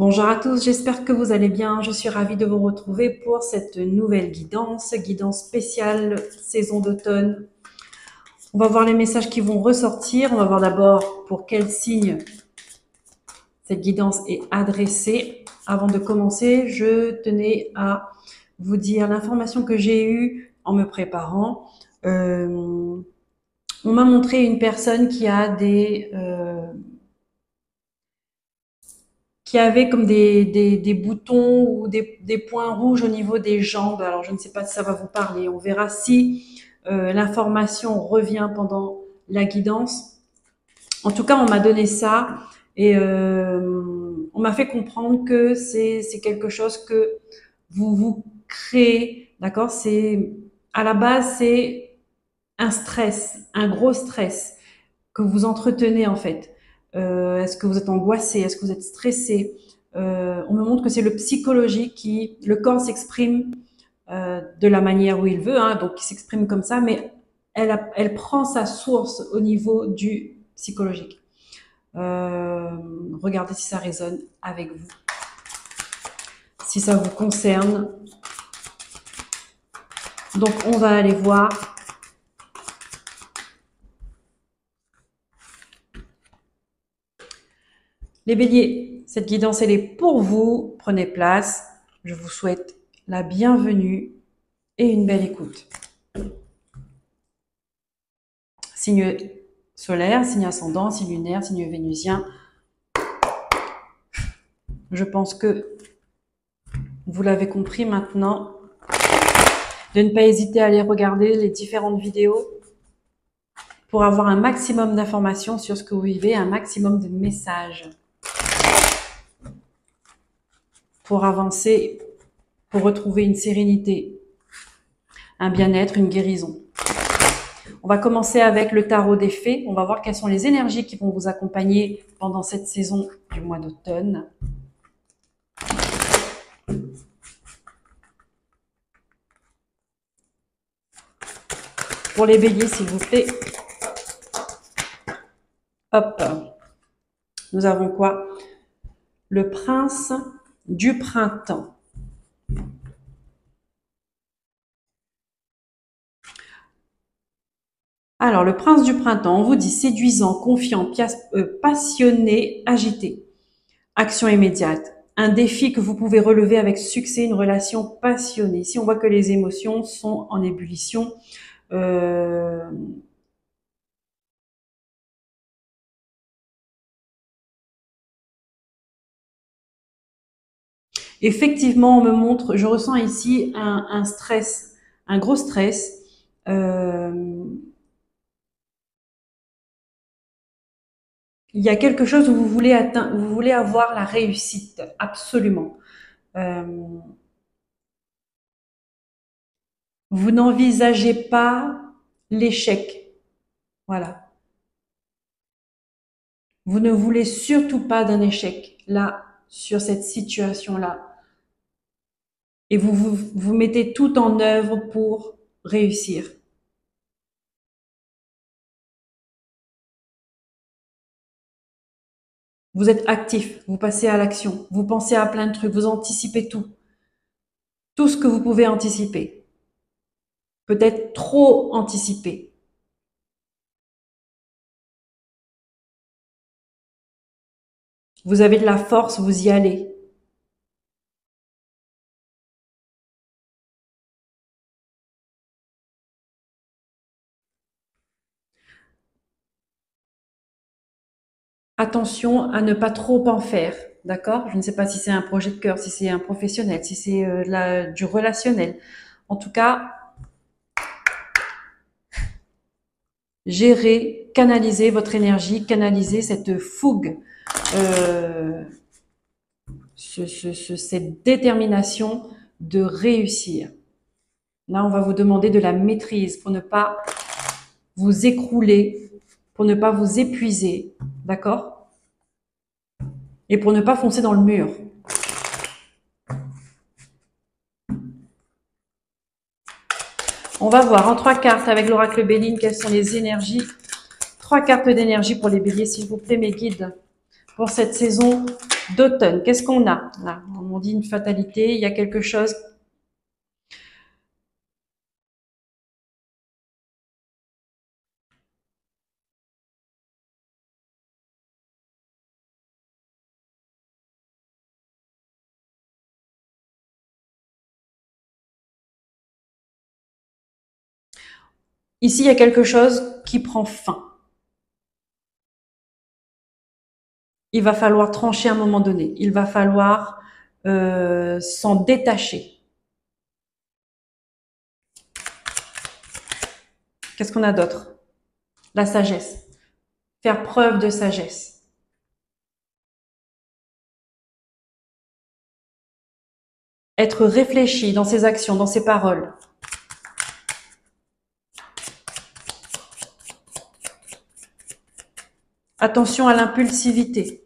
Bonjour à tous, j'espère que vous allez bien. Je suis ravie de vous retrouver pour cette nouvelle guidance spéciale saison d'automne. On va voir les messages qui vont ressortir. On va voir d'abord pour quel signe cette guidance est adressée. Avant de commencer, je tenais à vous dire l'information que j'ai eue en me préparant. On m'a montré une personne qui a qui avait comme des boutons ou des points rouges au niveau des jambes. Alors, je ne sais pas si ça va vous parler. On verra si l'information revient pendant la guidance. En tout cas, on m'a donné ça et on m'a fait comprendre que c'est quelque chose que vous créez, d'accord? C'est à la base, c'est un stress, un gros stress que vous entretenez en fait. Est-ce que vous êtes angoissé? Est-ce que vous êtes stressé? On me montre que c'est le psychologique le corps s'exprime de la manière où il veut, hein, donc il s'exprime comme ça, mais elle prend sa source au niveau du psychologique. Regardez si ça résonne avec vous, si ça vous concerne. Donc on va aller voir. Les béliers, cette guidance, elle est pour vous. Prenez place. Je vous souhaite la bienvenue et une belle écoute. Signe solaire, signe ascendant, signe lunaire, signe vénusien. Je pense que vous l'avez compris maintenant. De ne pas hésiter à aller regarder les différentes vidéos pour avoir un maximum d'informations sur ce que vous vivez, un maximum de messages. Pour avancer, pour retrouver une sérénité, un bien-être, une guérison. On va commencer avec le tarot des fées. On va voir quelles sont les énergies qui vont vous accompagner pendant cette saison du mois d'automne. Pour les béliers, s'il vous plaît. Hop. Nous avons quoi? Le prince du printemps. Alors, le prince du printemps, on vous dit séduisant, confiant, passionné, agité. Action immédiate. Un défi que vous pouvez relever avec succès, une relation passionnée. Si on voit que les émotions sont en ébullition, effectivement, on me montre, je ressens ici un stress, un gros stress. Il y a quelque chose où vous voulez atteindre, vous voulez avoir la réussite, absolument. Vous n'envisagez pas l'échec. Voilà. Vous ne voulez surtout pas d'un échec, là, sur cette situation-là. Et vous mettez tout en œuvre pour réussir. Vous êtes actif, vous passez à l'action, vous pensez à plein de trucs, vous anticipez tout. Tout ce que vous pouvez anticiper. Peut-être trop anticiper. Vous avez de la force, vous y allez. Attention à ne pas trop en faire, d'accord? Je ne sais pas si c'est un projet de cœur, si c'est un professionnel, si c'est du relationnel. En tout cas, gérez, canalisez votre énergie, canalisez cette fougue, cette détermination de réussir. Là, on va vous demander de la maîtrise pour ne pas vous écrouler, pour ne pas vous épuiser, d'accord? Et pour ne pas foncer dans le mur. On va voir en 3 cartes avec l'oracle Béline quelles sont les énergies. 3 cartes d'énergie pour les béliers, s'il vous plaît, mes guides, pour cette saison d'automne. Qu'est-ce qu'on a là? On dit une fatalité, il y a quelque chose. Ici, il y a quelque chose qui prend fin. Il va falloir trancher à un moment donné. Il va falloir s'en détacher. Qu'est-ce qu'on a d'autre? La sagesse. Faire preuve de sagesse. Être réfléchi dans ses actions, dans ses paroles. Attention à l'impulsivité.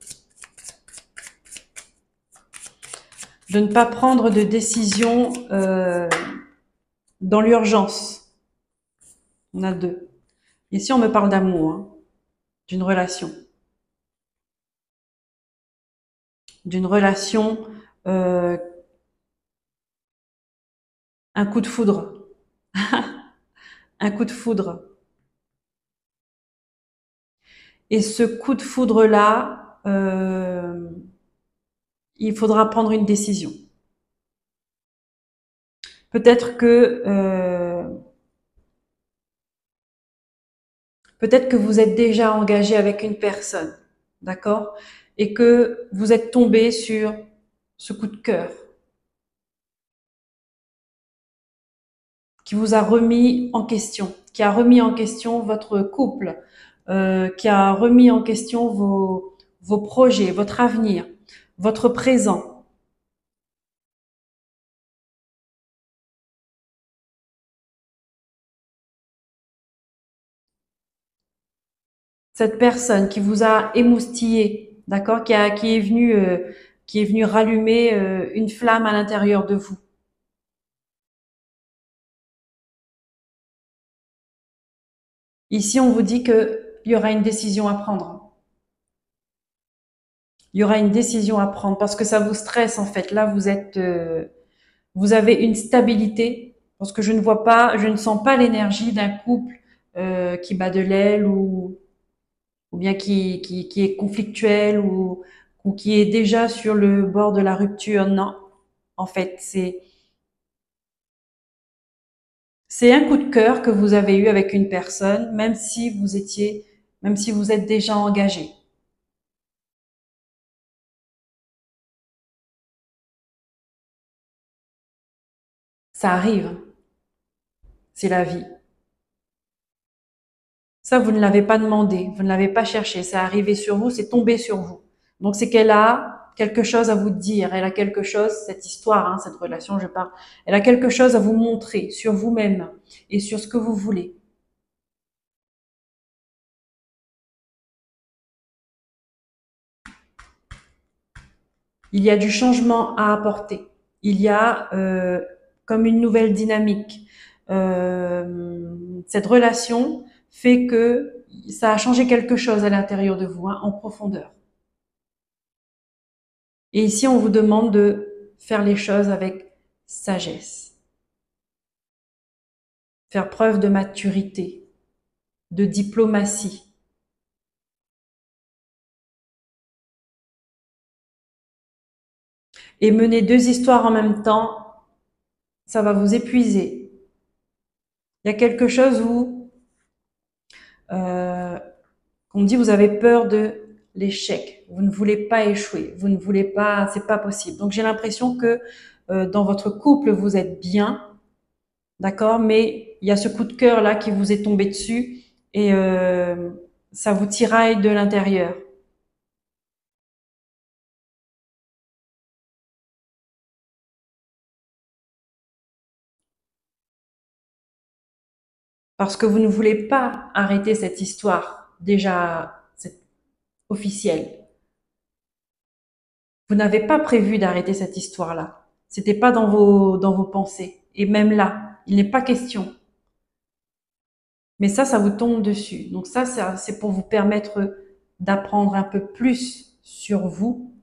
De ne pas prendre de décision dans l'urgence. On a deux. Ici, on me parle d'amour, hein, d'une relation. D'une relation, un coup de foudre. Un coup de foudre. Et ce coup de foudre-là, il faudra prendre une décision. Peut-être que peut-être que vous êtes déjà engagé avec une personne, d'accord, et que vous êtes tombé sur ce coup de cœur qui vous a remis en question, qui a remis en question votre couple, qui a remis en question vos projets, votre avenir, votre présent. Cette personne qui vous a émoustillé, d'accord, qui est venue rallumer une flamme à l'intérieur de vous. Ici, on vous dit que il y aura une décision à prendre. Il y aura une décision à prendre parce que ça vous stresse en fait. Là, vous avez une stabilité parce que je ne vois pas, je ne sens pas l'énergie d'un couple qui bat de l'aile ou bien qui est conflictuel ou qui est déjà sur le bord de la rupture. Non, en fait, c'est un coup de cœur que vous avez eu avec une personne, même si vous êtes déjà engagé. Ça arrive, c'est la vie. Ça, vous ne l'avez pas demandé, vous ne l'avez pas cherché, c'est arrivé sur vous, c'est tombé sur vous. Donc c'est qu'elle a quelque chose à vous dire, elle a quelque chose, cette histoire, hein, cette relation, je parle, elle a quelque chose à vous montrer sur vous-même et sur ce que vous voulez. Il y a du changement à apporter. Il y a comme une nouvelle dynamique. Cette relation fait que ça a changé quelque chose à l'intérieur de vous, hein, en profondeur. Et ici, on vous demande de faire les choses avec sagesse, faire preuve de maturité, de diplomatie. Et mener deux histoires en même temps, ça va vous épuiser. Il y a quelque chose où euh, on dit vous avez peur de l'échec, vous ne voulez pas échouer, vous ne voulez pas, c'est pas possible. Donc j'ai l'impression que dans votre couple vous êtes bien, d'accord, mais il y a ce coup de cœur là qui vous est tombé dessus et ça vous tiraille de l'intérieur. Parce que vous ne voulez pas arrêter cette histoire déjà officielle. Vous n'avez pas prévu d'arrêter cette histoire-là. C'était pas dans vos pensées. Et même là, il n'est pas question. Mais ça vous tombe dessus. Donc ça, c'est pour vous permettre d'apprendre un peu plus sur vous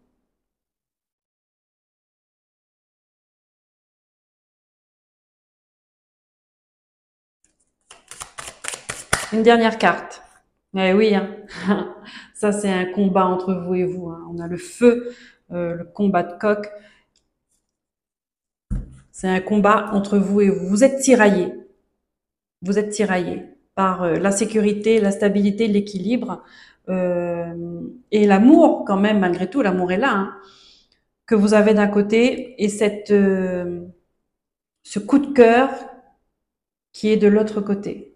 Une dernière carte. Eh oui, hein. Ça c'est un combat entre vous et vous, hein. On a le feu, le combat de coq. C'est un combat entre vous et vous. Vous êtes tiraillés. Vous êtes tiraillés par la sécurité, la stabilité, l'équilibre et l'amour quand même, malgré tout, l'amour est là, hein, que vous avez d'un côté et ce coup de cœur qui est de l'autre côté.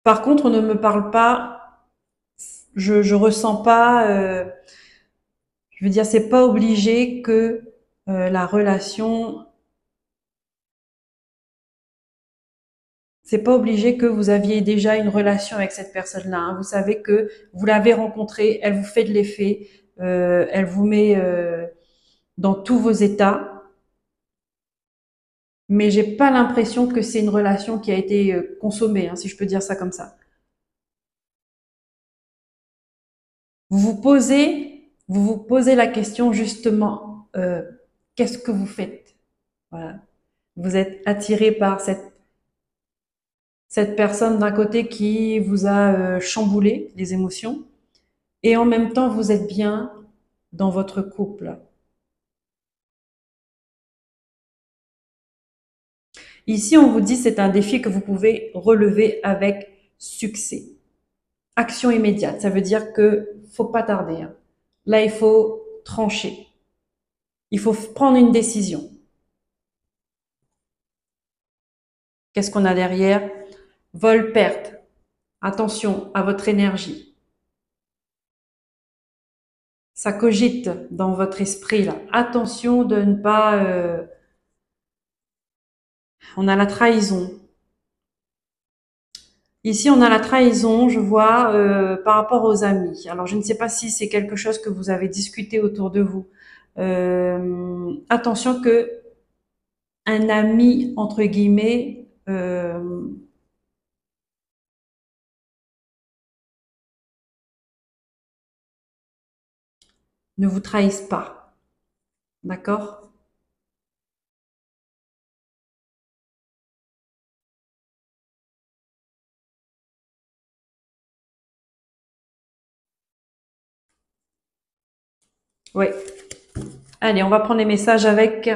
Par contre, on ne me parle pas, je ressens pas, je veux dire, c'est pas obligé que la relation, c'est pas obligé que vous aviez déjà une relation avec cette personne-là, hein. Vous savez que vous l'avez rencontrée, elle vous fait de l'effet, elle vous met dans tous vos états, mais j'ai pas l'impression que c'est une relation qui a été consommée, hein, si je peux dire ça comme ça. Vous vous posez la question justement, qu'est-ce que vous faites? Voilà. Vous êtes attiré par cette personne d'un côté qui vous a chamboulé les émotions, et en même temps vous êtes bien dans votre couple. Ici, on vous dit c'est un défi que vous pouvez relever avec succès. Action immédiate, ça veut dire que faut pas tarder, hein. Là, il faut trancher. Il faut prendre une décision. Qu'est-ce qu'on a derrière? Vol-perte. Attention à votre énergie. Ça cogite dans votre esprit là. Attention de ne pas... On a la trahison. Ici, on a la trahison, je vois, par rapport aux amis. Alors, je ne sais pas si c'est quelque chose que vous avez discuté autour de vous. Attention que un ami, entre guillemets, ne vous trahisse pas. D'accord? Oui. Allez, on va prendre les messages avec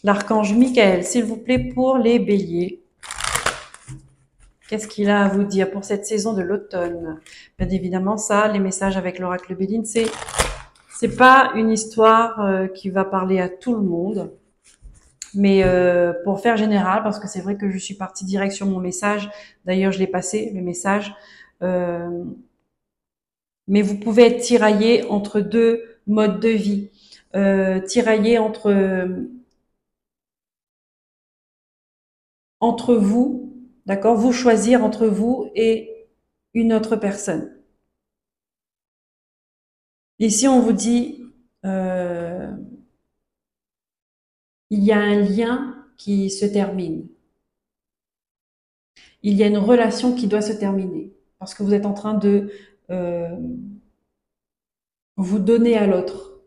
l'archange Michael, s'il vous plaît, pour les béliers. Qu'est-ce qu'il a à vous dire pour cette saison de l'automne? Bien évidemment, ça, les messages avec l'oracle Béline, c'est pas une histoire qui va parler à tout le monde, mais pour faire général, parce que c'est vrai que je suis partie direct sur mon message. D'ailleurs, je l'ai passé le message. Euh, mais vous pouvez être tiraillé entre deux modes de vie, tiraillé entre vous, d'accord, vous choisir entre vous et une autre personne. Ici, on vous dit, euh, il y a un lien qui se termine. Il y a une relation qui doit se terminer parce que vous êtes en train de euh, vous donner à l'autre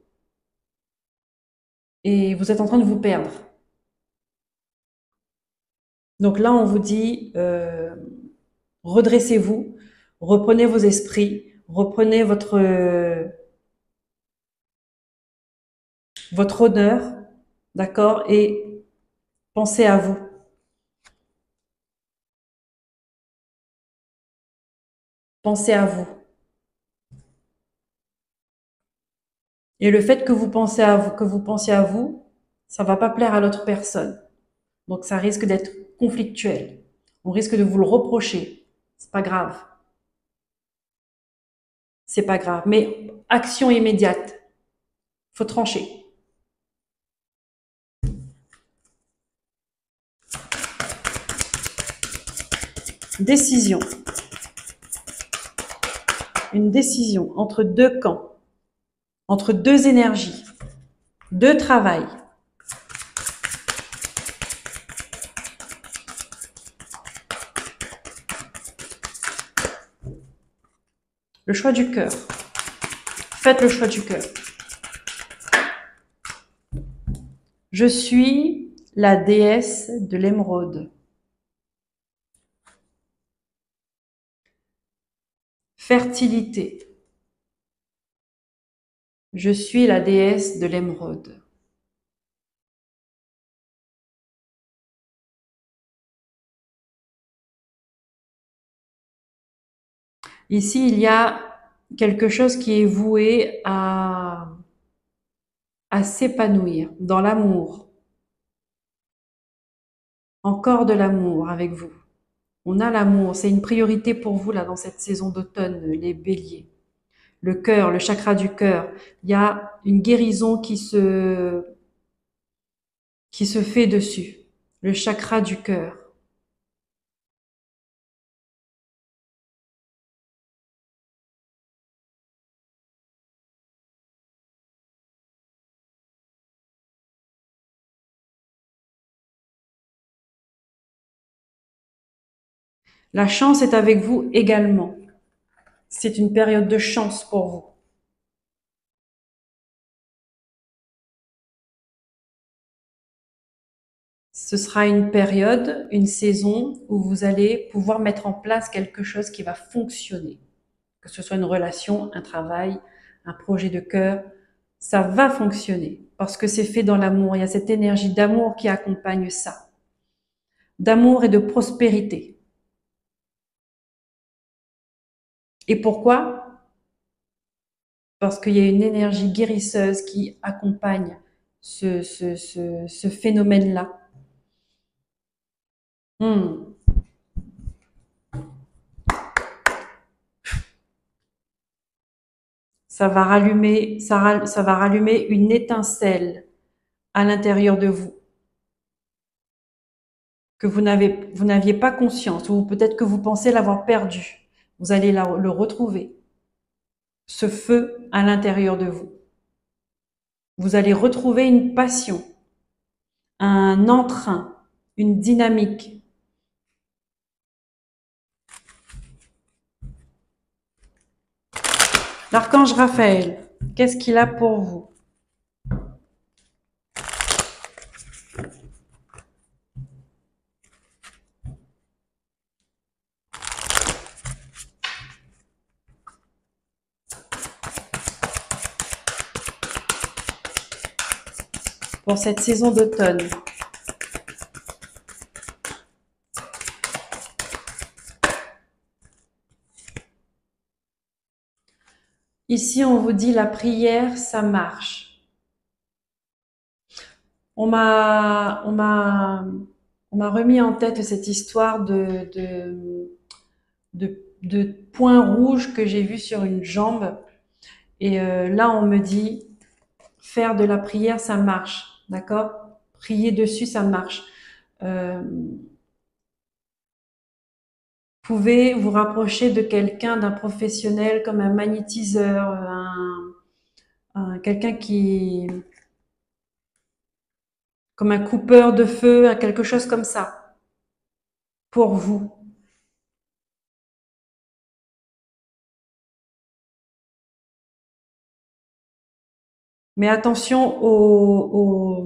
et vous êtes en train de vous perdre. Donc là, on vous dit, redressez-vous, reprenez vos esprits, reprenez votre honneur, d'accord, et pensez à vous. Pensez à vous. Et le fait que vous pensez à vous, que vous pensiez à vous, ça va pas plaire à l'autre personne. Donc ça risque d'être conflictuel. On risque de vous le reprocher. C'est pas grave. C'est pas grave. Mais action immédiate. Faut trancher. Décision. Une décision entre deux camps, entre deux énergies, deux travail. Le choix du cœur. Faites le choix du cœur. Je suis la déesse de l'émeraude. Fertilité. Je suis la déesse de l'émeraude. Ici, il y a quelque chose qui est voué à s'épanouir dans l'amour. Encore de l'amour avec vous. On a l'amour, c'est une priorité pour vous là dans cette saison d'automne, les béliers. Le cœur, le chakra du cœur, il y a une guérison qui se fait dessus. Le chakra du cœur. La chance est avec vous également. C'est une période de chance pour vous. Ce sera une période, une saison où vous allez pouvoir mettre en place quelque chose qui va fonctionner. Que ce soit une relation, un travail, un projet de cœur, ça va fonctionner parce que c'est fait dans l'amour. Il y a cette énergie d'amour qui accompagne ça. D'amour et de prospérité. Et pourquoi? Parce qu'il y a une énergie guérisseuse qui accompagne ce phénomène-là. Hmm. Ça va rallumer, ça va rallumer une étincelle à l'intérieur de vous que vous n'aviez pas conscience, ou peut-être que vous pensez l'avoir perdu. Vous allez le retrouver, ce feu à l'intérieur de vous. Vous allez retrouver une passion, un entrain, une dynamique. L'archange Raphaël, qu'est-ce qu'il a pour vous? Pour cette saison d'automne. Ici, on vous dit la prière, ça marche. On m'a remis en tête cette histoire de points rouges que j'ai vus sur une jambe. Et là, on me dit, faire de la prière, ça marche. D'accord? Prier dessus, ça marche. Pouvez vous rapprocher de quelqu'un, d'un professionnel comme un magnétiseur, quelqu'un comme un coupeur de feu, quelque chose comme ça, pour vous. Mais attention au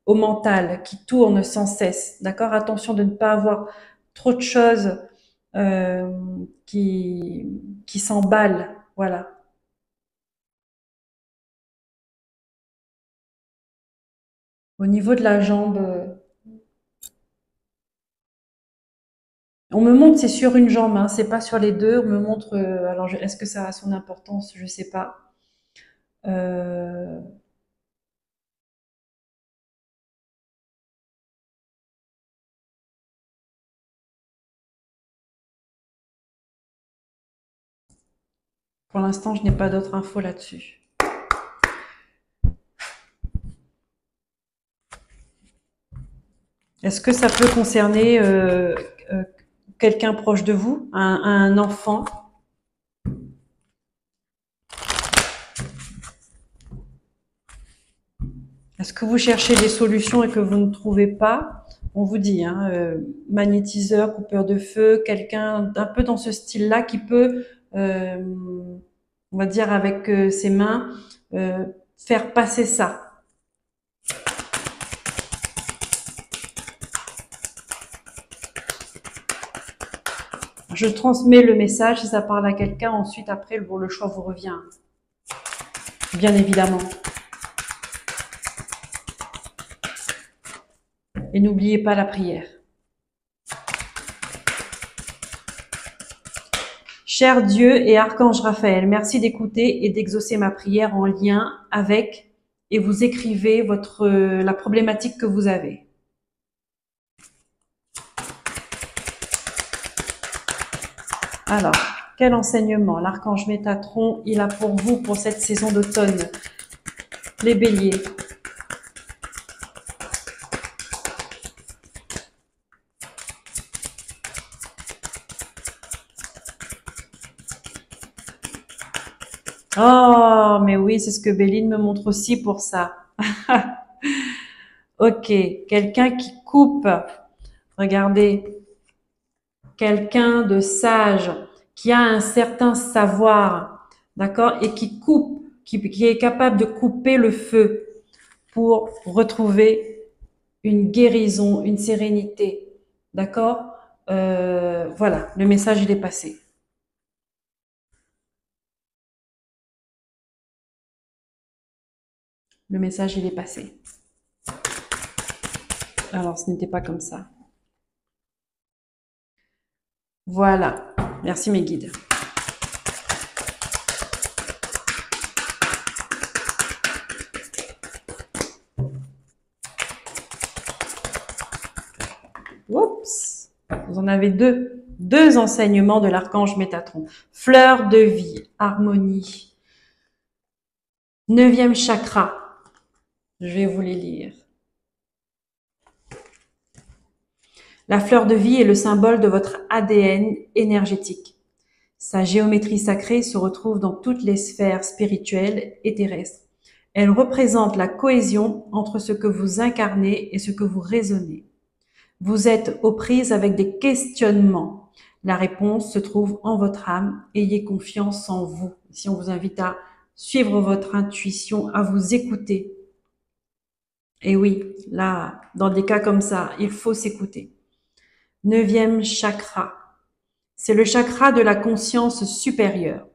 mental qui tourne sans cesse, d'accord? Attention de ne pas avoir trop de choses euh, qui s'emballent, voilà. Au niveau de la jambe, on me montre c'est sur une jambe, hein, c'est pas sur les deux. On me montre, alors est-ce que ça a son importance? Je sais pas. Euh, pour l'instant, je n'ai pas d'autres infos là-dessus. Est-ce que ça peut concerner quelqu'un proche de vous, un enfant? Est-ce que vous cherchez des solutions et que vous ne trouvez pas? On vous dit, hein, magnétiseur, coupeur de feu, quelqu'un d'un peu dans ce style-là qui peut on va dire avec ses mains, faire passer ça. Je transmets le message, si ça parle à quelqu'un, ensuite après le choix vous revient. Bien évidemment. Et n'oubliez pas la prière. Cher Dieu et Archange Raphaël, merci d'écouter et d'exaucer ma prière en lien avec, et vous écrivez la problématique que vous avez. Alors, quel enseignement l'Archange Métatron il a pour vous pour cette saison d'automne? Les béliers. Oh, mais oui, c'est ce que Béline me montre aussi pour ça. Ok, quelqu'un qui coupe. Regardez, quelqu'un de sage, qui a un certain savoir, d'accord, et qui coupe, qui est capable de couper le feu pour retrouver une guérison, une sérénité, d'accord. Voilà, le message il est passé. Le message il est passé. Alors, ce n'était pas comme ça. Voilà. Merci mes guides. Oups. Vous en avez deux. Deux enseignements de l'archange Métatron. Fleur de vie, harmonie. 9e chakra. Je vais vous les lire. La fleur de vie est le symbole de votre ADN énergétique. Sa géométrie sacrée se retrouve dans toutes les sphères spirituelles et terrestres. Elle représente la cohésion entre ce que vous incarnez et ce que vous raisonnez. Vous êtes aux prises avec des questionnements. La réponse se trouve en votre âme. Ayez confiance en vous. Si on vous invite à suivre votre intuition, à vous écouter. Et oui, là, dans des cas comme ça, il faut s'écouter. 9e chakra. C'est le chakra de la conscience supérieure.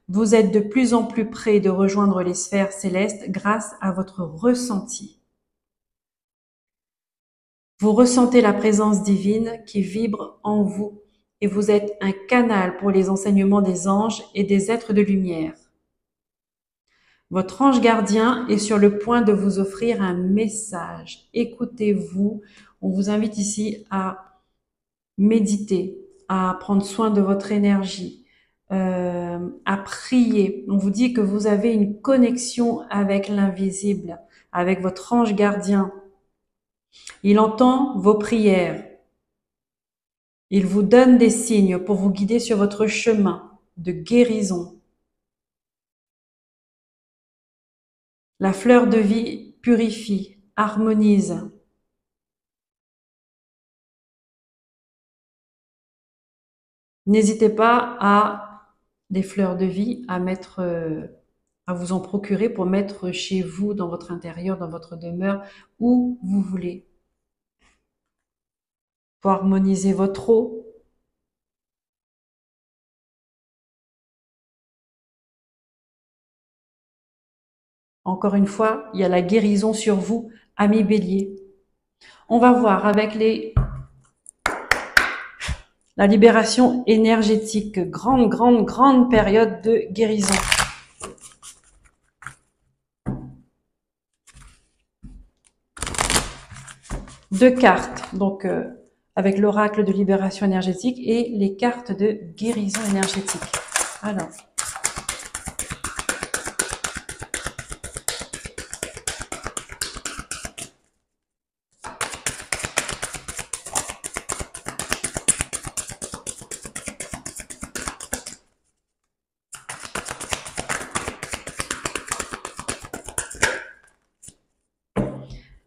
Vous êtes de plus en plus près de rejoindre les sphères célestes grâce à votre ressenti. Vous ressentez la présence divine qui vibre en vous et vous êtes un canal pour les enseignements des anges et des êtres de lumière. Votre ange gardien est sur le point de vous offrir un message. Écoutez-vous. On vous invite ici à méditer, à prendre soin de votre énergie, à prier. On vous dit que vous avez une connexion avec l'invisible, avec votre ange gardien. Il entend vos prières. Il vous donne des signes pour vous guider sur votre chemin de guérison. La fleur de vie purifie, harmonise. N'hésitez pas à des fleurs de vie à mettre, à vous en procurer pour mettre chez vous, dans votre intérieur, dans votre demeure, où vous voulez. Pour harmoniser votre eau. Encore une fois, il y a la guérison sur vous, amis bélier. On va voir avec la libération énergétique. Grande période de guérison. Deux cartes, donc avec l'oracle de libération énergétique et les cartes de guérison énergétique. Alors,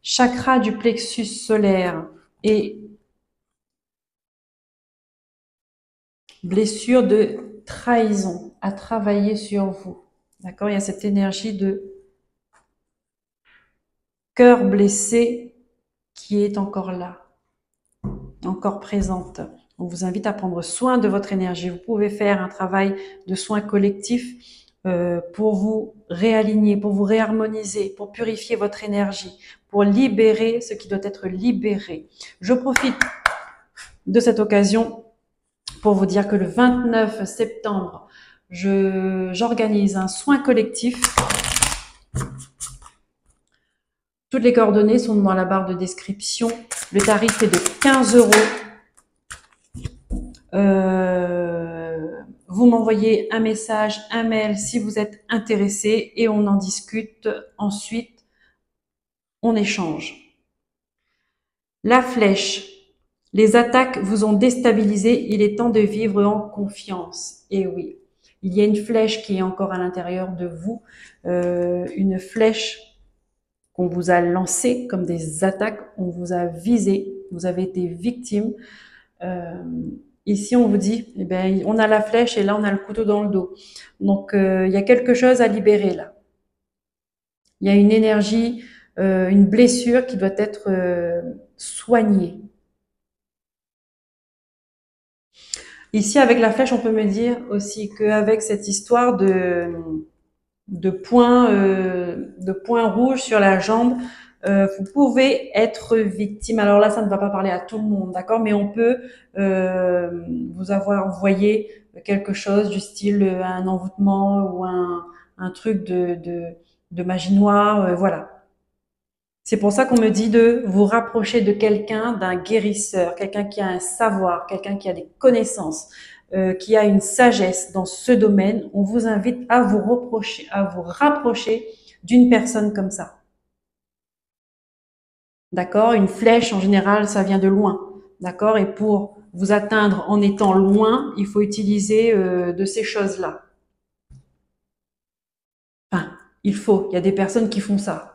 chakra du plexus solaire et blessure de trahison. à travailler sur vous. D'accord? Il y a cette énergie de cœur blessé qui est encore là, encore présente. On vous invite à prendre soin de votre énergie. Vous pouvez faire un travail de soin collectif pour vous réaligner, pour vous réharmoniser, pour purifier votre énergie, pour libérer ce qui doit être libéré. Je profite de cette occasion pour vous dire que le 29 septembre, j'organise un soin collectif. Toutes les coordonnées sont dans la barre de description. Le tarif est de 15 €. Vous m'envoyez un message, un mail si vous êtes intéressé et on en discute. Ensuite, on échange. La flèche. Les attaques vous ont déstabilisé. Il est temps de vivre en confiance. Et oui, il y a une flèche qui est encore à l'intérieur de vous. Une flèche qu'on vous a lancée comme des attaques. On vous a visé. Vous avez été victime. Ici, on vous dit, eh ben, on a la flèche et là, on a le couteau dans le dos. Donc, il y a quelque chose à libérer là. Il y a une énergie, une blessure qui doit être soignée. Ici, avec la flèche, on peut me dire aussi qu'avec cette histoire de points rouges sur la jambe, vous pouvez être victime. Alors là, ça ne va pas parler à tout le monde, d'accord? Mais on peut vous avoir envoyé quelque chose du style un envoûtement ou un truc de magie noire, voilà. C'est pour ça qu'on me dit de vous rapprocher de quelqu'un, d'un guérisseur, quelqu'un qui a un savoir, quelqu'un qui a des connaissances, qui a une sagesse dans ce domaine. On vous invite à vous rapprocher d'une personne comme ça. D'accord? Une flèche, en général, ça vient de loin. D'accord? Et pour vous atteindre en étant loin, il faut utiliser de ces choses-là. Enfin, il y a des personnes qui font ça.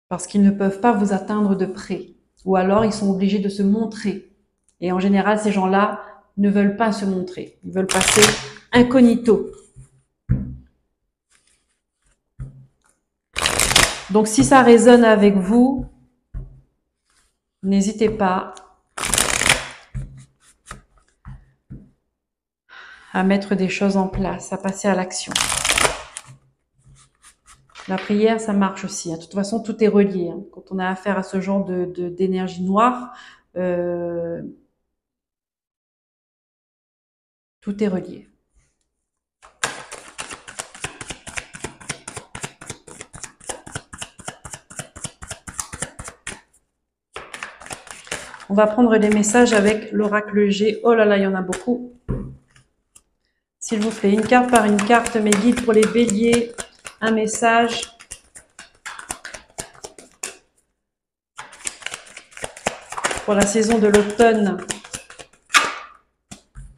Parce qu'ils ne peuvent pas vous atteindre de près. Ou alors, ils sont obligés de se montrer. Et en général, ces gens-là ne veulent pas se montrer. Ils veulent passer incognito. Donc, si ça résonne avec vous, n'hésitez pas à mettre des choses en place, à passer à l'action. La prière, ça marche aussi. De toute façon, tout est relié. Quand on a affaire à ce genre d'énergie noire, tout est relié. On va prendre les messages avec l'oracle G. Oh là là, il y en a beaucoup. S'il vous plaît, une carte par une carte, mes guides pour les béliers, un message. Pour la saison de l'automne.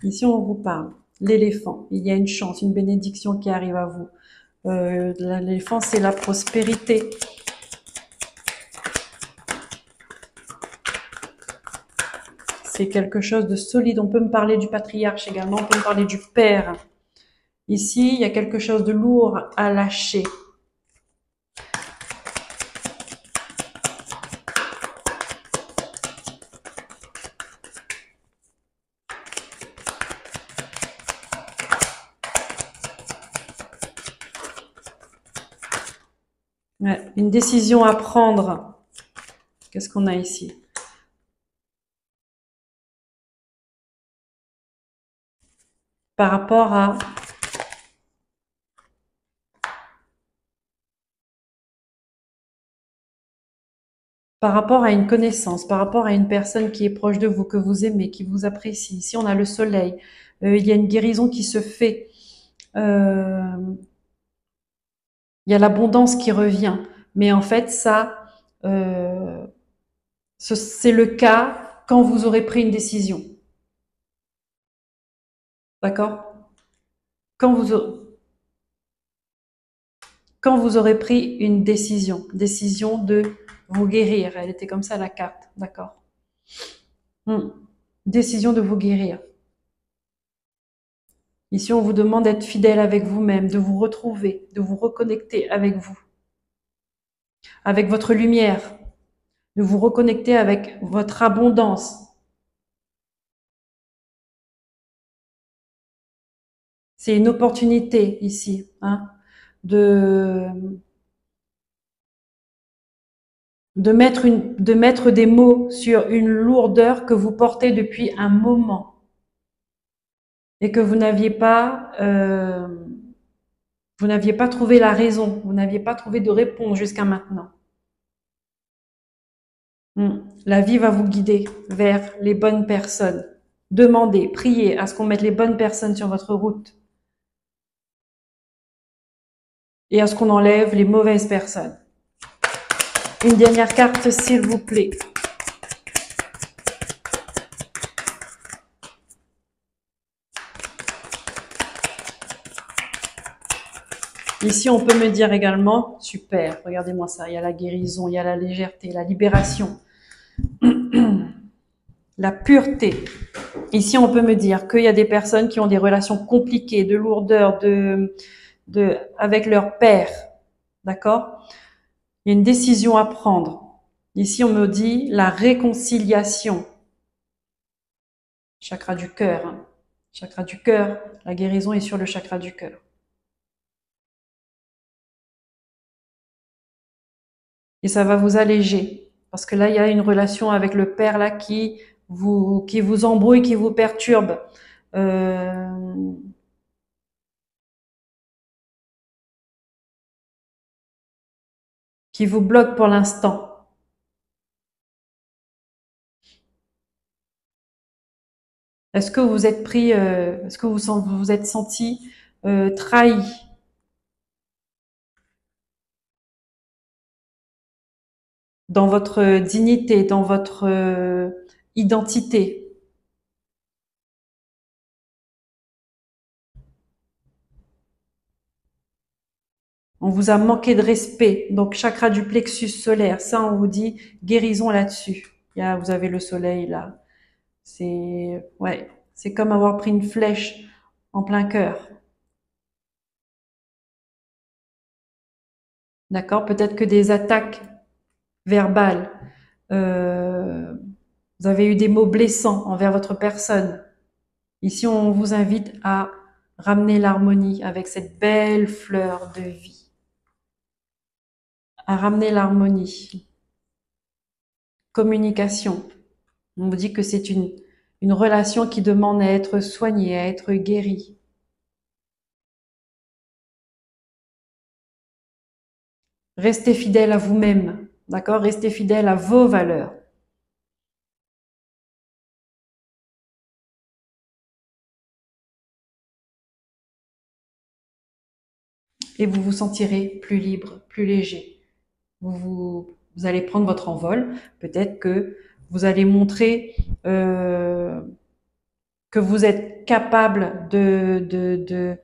Ici, on vous parle. L'éléphant. Il y a une chance, une bénédiction qui arrive à vous. L'éléphant, c'est la prospérité. C'est quelque chose de solide. On peut me parler du patriarche également. On peut me parler du père. Ici, il y a quelque chose de lourd à lâcher. Ouais, une décision à prendre. Qu'est-ce qu'on a ici? Par rapport à une connaissance, par rapport à une personne qui est proche de vous, que vous aimez, qui vous apprécie. Ici, on a le soleil. Il y a une guérison qui se fait. Il y a l'abondance qui revient. Mais en fait, ça, c'est le cas quand vous aurez pris une décision. D'accord? Quand vous aurez pris une décision de vous guérir. Elle était comme ça la carte, d'accord. Décision de vous guérir. Ici, on vous demande d'être fidèle avec vous-même, de vous retrouver, de vous reconnecter avec vous, avec votre lumière, de vous reconnecter avec votre abondance. C'est une opportunité ici, hein, de mettre des mots sur une lourdeur que vous portez depuis un moment et que vous n'aviez pas trouvé la raison, vous n'aviez pas trouvé de réponse jusqu'à maintenant. La vie va vous guider vers les bonnes personnes. Demandez, priez à ce qu'on mette les bonnes personnes sur votre route et à ce qu'on enlève les mauvaises personnes. Une dernière carte, s'il vous plaît. Ici, on peut me dire également, super, regardez-moi ça, il y a la guérison, il y a la légèreté, la libération, la pureté. Ici, on peut me dire qu'il y a des personnes qui ont des relations compliquées, de lourdeur, avec leur père, d'accord? Il y a une décision à prendre. Ici, on me dit la réconciliation. Chakra du cœur. Hein. Chakra du cœur, la guérison est sur le chakra du cœur. Et ça va vous alléger. Parce que là, il y a une relation avec le père là qui vous embrouille, qui vous perturbe. Qui vous bloque pour l'instant. Est-ce que vous êtes pris, est-ce que vous êtes senti trahi dans votre dignité, dans votre identité? On vous a manqué de respect. Donc, chakra du plexus solaire, ça, on vous dit guérison là-dessus. Vous avez le soleil là. Ouais, c'est comme avoir pris une flèche en plein cœur. D'accord? Peut-être que des attaques verbales. Vous avez eu des mots blessants envers votre personne. Ici, on vous invite à ramener l'harmonie avec cette belle fleur de vie. À ramener l'harmonie. Communication. On vous dit que c'est une relation qui demande à être soignée, à être guérie. Restez fidèle à vous-même, d'accord? Restez fidèle à vos valeurs. Et vous vous sentirez plus libre, plus léger. Vous allez prendre votre envol. Peut-être que vous allez montrer que vous êtes capable de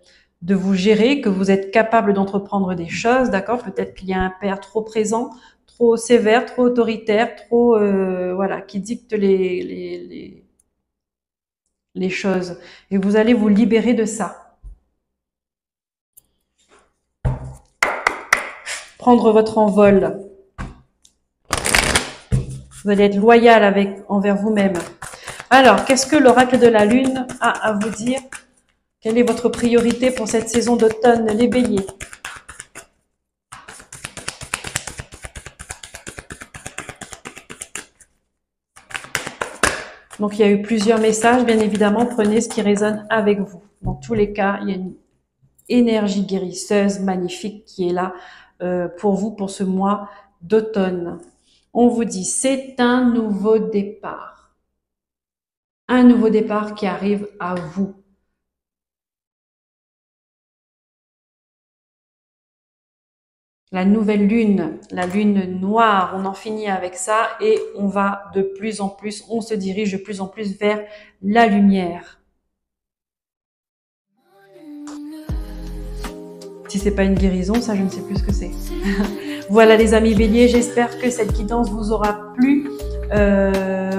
vous gérer, que vous êtes capable d'entreprendre des choses, d'accord? Peut-être qu'il y a un père trop présent, trop sévère, trop autoritaire, trop voilà, qui dicte les choses. Et vous allez vous libérer de ça. Prendre votre envol. Vous allez être loyal envers vous-même. Alors, qu'est-ce que l'oracle de la Lune a à vous dire? Quelle est votre priorité pour cette saison d'automne, les béliers? Donc, il y a eu plusieurs messages. Bien évidemment, prenez ce qui résonne avec vous. Dans tous les cas, il y a une énergie guérisseuse magnifique qui est là pour vous pour ce mois d'automne. On vous dit, c'est un nouveau départ. Un nouveau départ qui arrive à vous. La nouvelle lune, la lune noire, on en finit avec ça et on va de plus en plus, on se dirige de plus en plus vers la lumière. Si c'est pas une guérison, ça, je ne sais plus ce que c'est. Voilà les amis béliers, j'espère que cette guidance vous aura plu,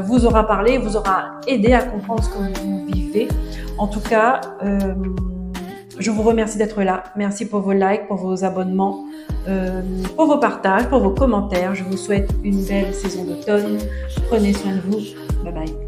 vous aura parlé, vous aura aidé à comprendre ce que vous vivez. En tout cas, je vous remercie d'être là. Merci pour vos likes, pour vos abonnements, pour vos partages, pour vos commentaires. Je vous souhaite une belle saison d'automne. Prenez soin de vous. Bye bye.